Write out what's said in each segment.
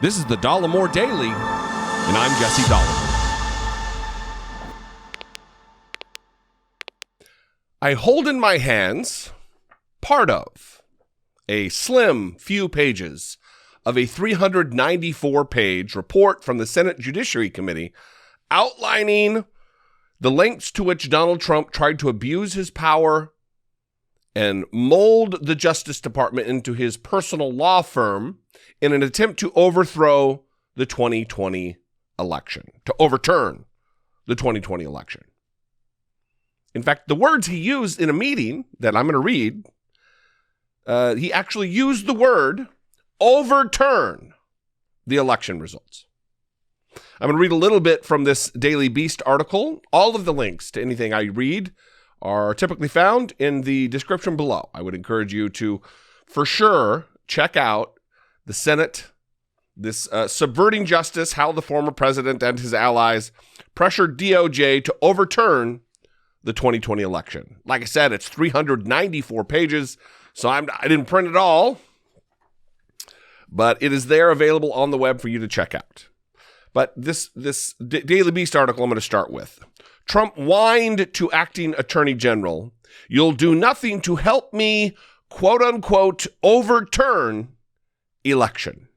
This is the Dollemore Daily, and I'm Jesse Dollemore. I hold in my hands part of a slim few pages of a 394-page report from the Senate Judiciary Committee outlining the lengths to which Donald Trump tried to abuse his power and mold the Justice Department into his personal law firm in an attempt to overthrow the 2020 election, to overturn the 2020 election. In fact, the words he used in a meeting that I'm going to read, he actually used the word overturn the election results. I'm going to read a little bit from this Daily Beast article. All of the links to anything I read are typically found in the description below. I would encourage you to, for sure, check out the Senate, this subverting justice, how the former president and his allies pressured DOJ to overturn the 2020 election. Like I said, it's 394 pages, so I didn't print it all, but it is there available on the web for you to check out. But this Daily Beast article I'm going to start with. Trump whined to acting attorney general, "You'll do nothing to help me, quote unquote, overturn election."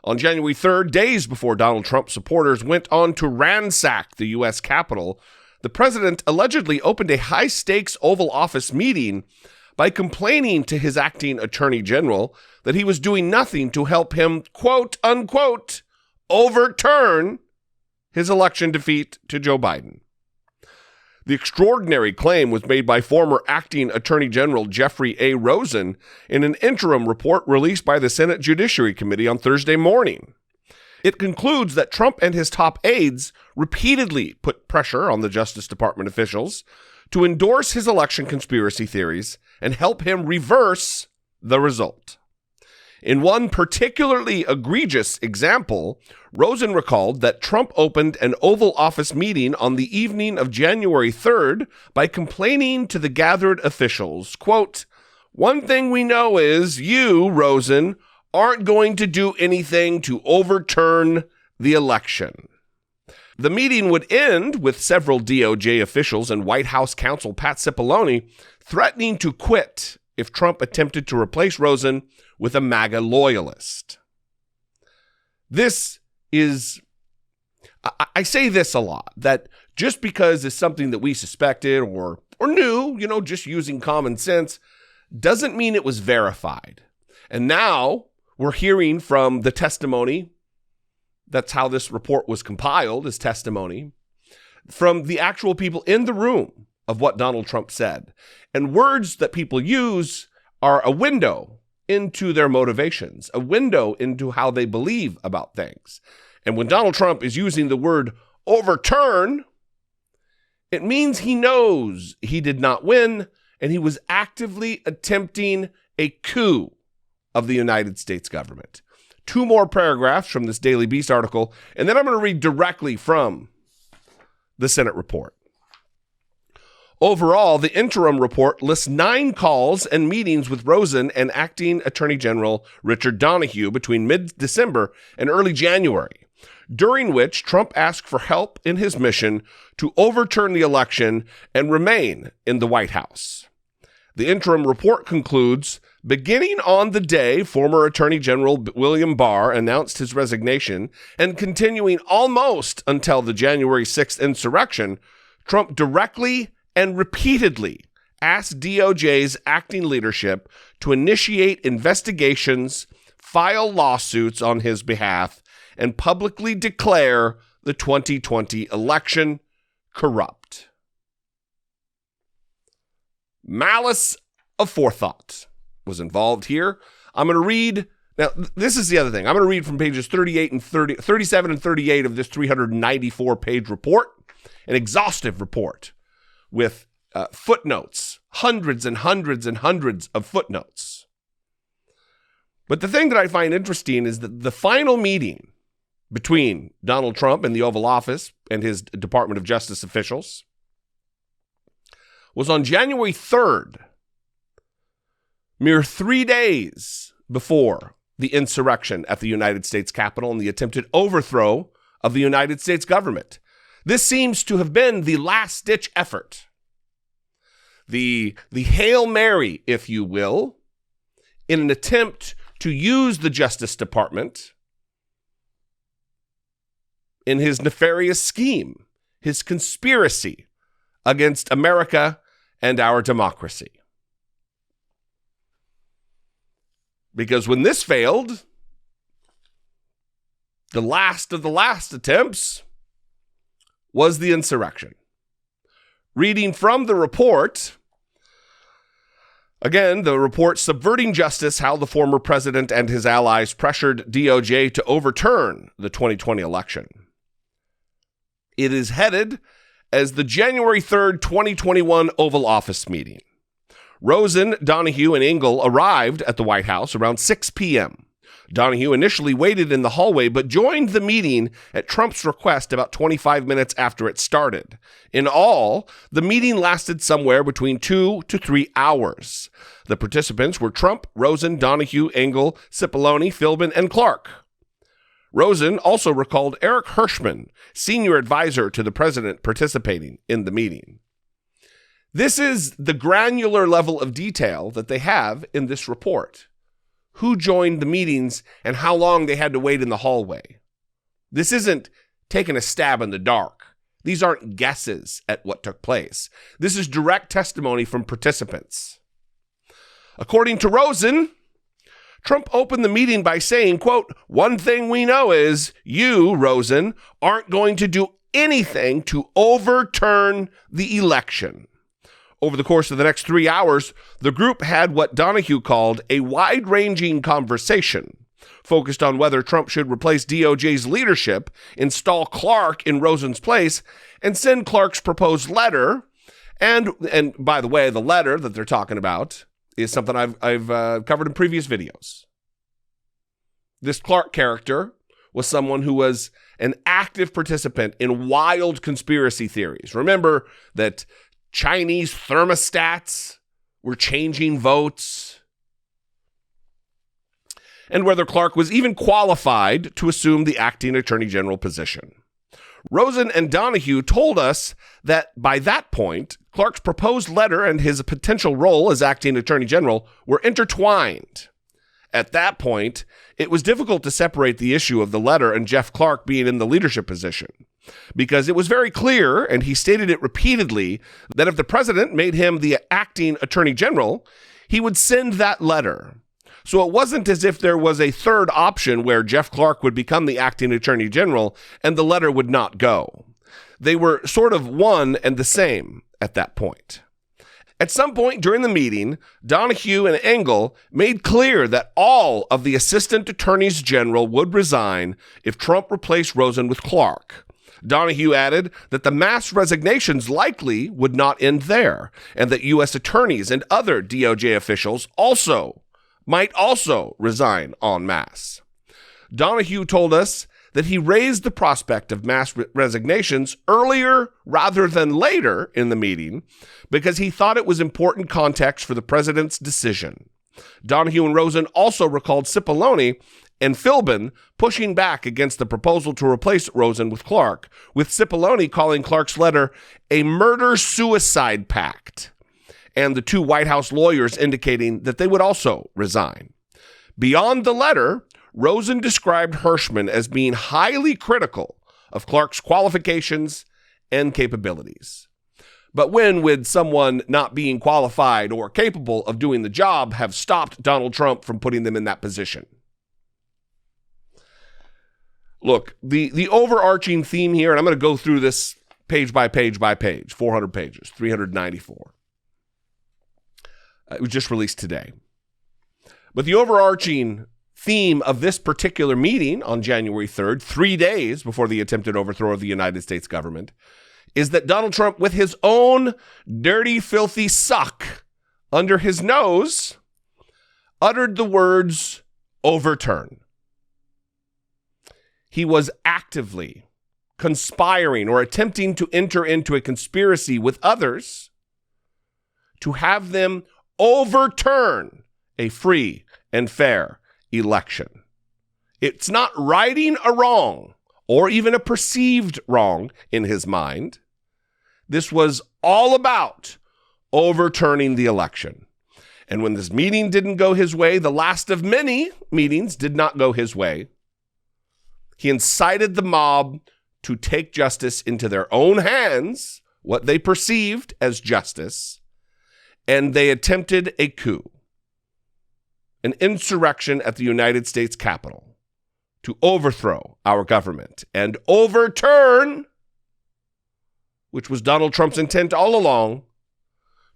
On January 3rd, days before Donald Trump supporters went on to ransack the U.S. Capitol, the president allegedly opened a high-stakes Oval Office meeting by complaining to his acting attorney general that he was doing nothing to help him, quote unquote, overturn his election defeat to Joe Biden. The extraordinary claim was made by former acting Attorney General Jeffrey A. Rosen in an interim report released by the Senate Judiciary Committee on Thursday morning. It concludes that Trump and his top aides repeatedly put pressure on the Justice Department officials to endorse his election conspiracy theories and help him reverse the result. In one particularly egregious example, Rosen recalled that Trump opened an Oval Office meeting on the evening of January 3rd by complaining to the gathered officials, quote, "One thing we know is you, Rosen, aren't going to do anything to overturn the election." The meeting would end with several DOJ officials and White House counsel Pat Cipollone threatening to quit if Trump attempted to replace Rosen with a MAGA loyalist. This is, I say this a lot, that just because it's something that we suspected or knew, just using common sense, doesn't mean it was verified. And now we're hearing from the testimony, that's how this report was compiled, as testimony, from the actual people in the room of what Donald Trump said. And words that people use are a window into their motivations, a window into how they believe about things. And when Donald Trump is using the word overturn, it means he knows he did not win and he was actively attempting a coup of the United States government. Two more paragraphs from this Daily Beast article, and then I'm going to read directly from the Senate report. Overall, the interim report lists 9 calls and meetings with Rosen and acting Attorney General Richard Donahue between mid-December and early January, during which Trump asked for help in his mission to overturn the election and remain in the White House. The interim report concludes, beginning on the day former Attorney General William Barr announced his resignation and continuing almost until the January 6th insurrection, Trump directly and repeatedly asked DOJ's acting leadership to initiate investigations, file lawsuits on his behalf, and publicly declare the 2020 election corrupt. Malice aforethought was involved here. I'm going to read, now this is the other thing. I'm going to read from pages 37 and 38 of this 394-page report, an exhaustive report with footnotes, hundreds and hundreds and hundreds of footnotes. But the thing that I find interesting is that the final meeting between Donald Trump and the Oval Office and his Department of Justice officials was on January 3rd, mere 3 days before the insurrection at the United States Capitol and the attempted overthrow of the United States government. This seems to have been the last-ditch effort. The Hail Mary, if you will, in an attempt to use the Justice Department in his nefarious scheme, his conspiracy against America and our democracy. Because when this failed, the last of the last attempts was the insurrection. Reading from the report, again, the report, Subverting Justice, How the Former President and His Allies Pressured DOJ to Overturn the 2020 Election. It is headed as the January 3rd, 2021 Oval Office meeting. Rosen, Donahue, and Engel arrived at the White House around 6 p.m. Donahue initially waited in the hallway, but joined the meeting at Trump's request about 25 minutes after it started. In all, the meeting lasted somewhere between 2 to 3 hours. The participants were Trump, Rosen, Donahue, Engel, Cipollone, Philbin, and Clark. Rosen also recalled Eric Hirschman, senior advisor to the president, participating in the meeting. This is the granular level of detail that they have in this report. Who joined the meetings and how long they had to wait in the hallway. This isn't taking a stab in the dark. These aren't guesses at what took place. This is direct testimony from participants. According to Rosen, Trump opened the meeting by saying, quote, "One thing we know is you, Rosen, aren't going to do anything to overturn the election." Over the course of the next 3 hours, the group had what Donahue called a wide-ranging conversation, focused on whether Trump should replace DOJ's leadership, install Clark in Rosen's place, and send Clark's proposed letter. And by the way, the letter that they're talking about is something I've covered in previous videos. This Clark character was someone who was an active participant in wild conspiracy theories. Remember that Chinese thermostats were changing votes, and whether Clark was even qualified to assume the acting attorney general position. Rosen and Donahue told us that by that point, Clark's proposed letter and his potential role as acting attorney general were intertwined. At that point, it was difficult to separate the issue of the letter and Jeff Clark being in the leadership position, because it was very clear, and he stated it repeatedly, that if the president made him the acting attorney general, he would send that letter. So it wasn't as if there was a third option where Jeff Clark would become the acting attorney general and the letter would not go. They were sort of one and the same at that point. At some point during the meeting, Donahue and Engel made clear that all of the assistant attorneys general would resign if Trump replaced Rosen with Clark. Donahue added that the mass resignations likely would not end there, and that U.S. attorneys and other DOJ officials might also resign en masse. Donahue told us that he raised the prospect of mass resignations earlier rather than later in the meeting because he thought it was important context for the president's decision. Donahue and Rosen also recalled Cipollone and Philbin pushing back against the proposal to replace Rosen with Clark, with Cipollone calling Clark's letter a murder-suicide pact, and the two White House lawyers indicating that they would also resign. Beyond the letter, Rosen described Hirschman as being highly critical of Clark's qualifications and capabilities. But when would someone not being qualified or capable of doing the job have stopped Donald Trump from putting them in that position? Look, the overarching theme here, and I'm going to go through this page by page by page, 400 pages, 394. It was just released today. But the overarching theme of this particular meeting on January 3rd, 3 days before the attempted overthrow of the United States government, is that Donald Trump, with his own dirty, filthy suck under his nose, uttered the words, "overturn." He was actively conspiring or attempting to enter into a conspiracy with others to have them overturn a free and fair election. It's not righting a wrong or even a perceived wrong in his mind. This was all about overturning the election. And when this meeting didn't go his way, the last of many meetings did not go his way, he incited the mob to take justice into their own hands, what they perceived as justice, and they attempted a coup, an insurrection at the United States Capitol to overthrow our government and overturn, which was Donald Trump's intent all along,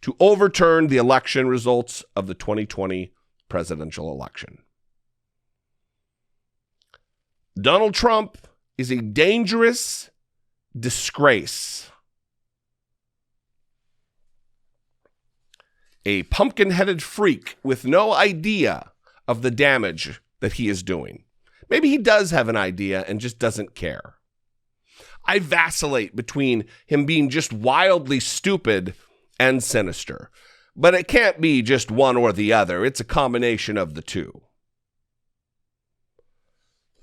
to overturn the election results of the 2020 presidential election. Donald Trump is a dangerous disgrace, a pumpkin-headed freak with no idea of the damage that he is doing. Maybe he does have an idea and just doesn't care. I vacillate between him being just wildly stupid and sinister, but it can't be just one or the other. It's a combination of the two.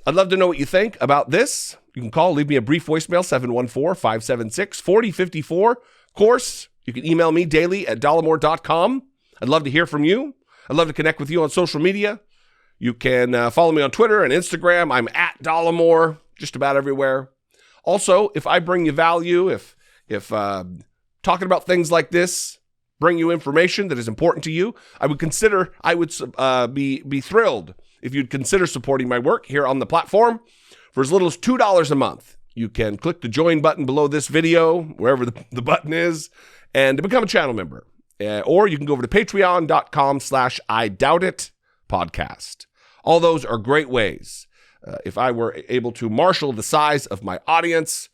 I'd love to know what you think about this. You can call, leave me a brief voicemail, 714-576-4054. Of course, you can email me daily at dollemore.com. I'd love to hear from you. I'd love to connect with you on social media. You can follow me on Twitter and Instagram. I'm at Dollemore, just about everywhere. Also, if I bring you value, if talking about things like this bring you information that is important to you, I would be thrilled if you'd consider supporting my work here on the platform for as little as $2 a month. You can click the join button below this video, wherever the button is, and to become a channel member. Or you can go over to patreon.com/IDoubtIt podcast. All those are great ways. If I were able to marshal the size of my audience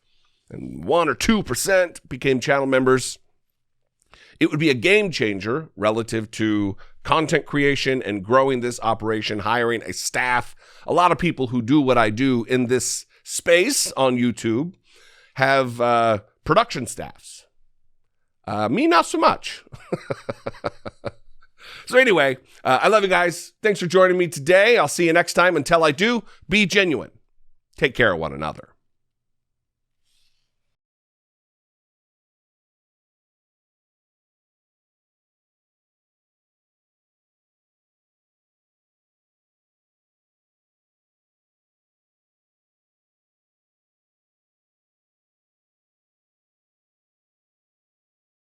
and 1 or 2% became channel members, it would be a game changer relative to content creation and growing this operation, hiring a staff. A lot of people who do what I do in this space on YouTube have production staffs. Me, not so much. So anyway, I love you guys. Thanks for joining me today. I'll see you next time. Until I do, be genuine. Take care of one another.